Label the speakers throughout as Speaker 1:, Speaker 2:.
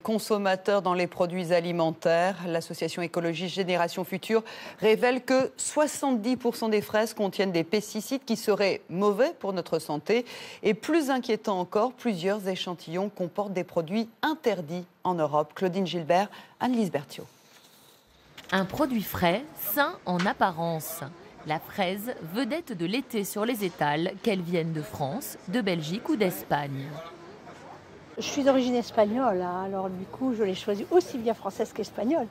Speaker 1: consommateurs dans les produits alimentaires. L'association écologiste Génération Future révèle que 70% des fraises contiennent des pesticides qui seraient mauvais pour notre santé. Et plus inquiétant encore, plusieurs échantillons comportent des produits interdits en Europe. Claudine Gilbert, Anne-Lise Berthiaud.
Speaker 2: Un produit frais, sain en apparence. La fraise, vedette de l'été sur les étals, qu'elle vienne de France, de Belgique ou d'Espagne.
Speaker 3: Je suis d'origine espagnole, alors du coup je l'ai choisie aussi bien française qu'espagnole.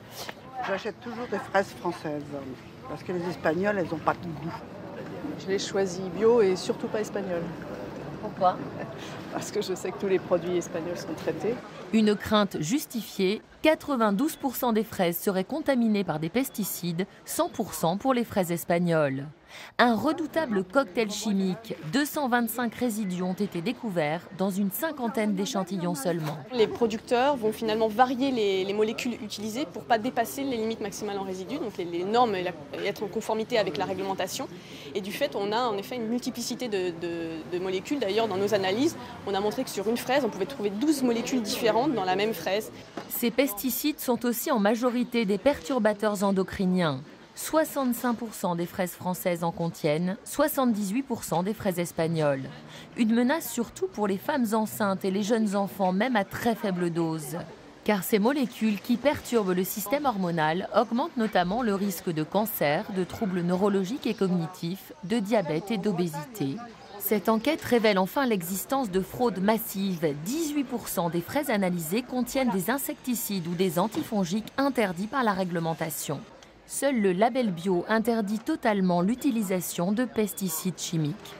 Speaker 4: J'achète toujours des fraises françaises, parce que les espagnoles, elles n'ont pas de goût.
Speaker 5: Je l'ai choisi bio et surtout pas espagnol.
Speaker 2: Pourquoi ?
Speaker 5: Parce que je sais que tous les produits espagnols sont traités.
Speaker 2: Une crainte justifiée, 92% des fraises seraient contaminées par des pesticides, 100% pour les fraises espagnoles. Un redoutable cocktail chimique, 225 résidus ont été découverts dans une cinquantaine d'échantillons seulement.
Speaker 6: Les producteurs vont finalement varier les molécules utilisées pour ne pas dépasser les limites maximales en résidus, donc les normes et être en conformité avec la réglementation. Et du fait, on a en effet une multiplicité de molécules. D'ailleurs, dans nos analyses, on a montré que sur une fraise, on pouvait trouver 12 molécules différentes dans la même fraise.
Speaker 2: Ces pesticides sont aussi en majorité des perturbateurs endocriniens. 65% des fraises françaises en contiennent, 78% des fraises espagnoles. Une menace surtout pour les femmes enceintes et les jeunes enfants, même à très faible dose. Car ces molécules qui perturbent le système hormonal augmentent notamment le risque de cancer, de troubles neurologiques et cognitifs, de diabète et d'obésité. Cette enquête révèle enfin l'existence de fraudes massives. 18% des fraises analysées contiennent des insecticides ou des antifongiques interdits par la réglementation. Seul le label bio interdit totalement l'utilisation de pesticides chimiques.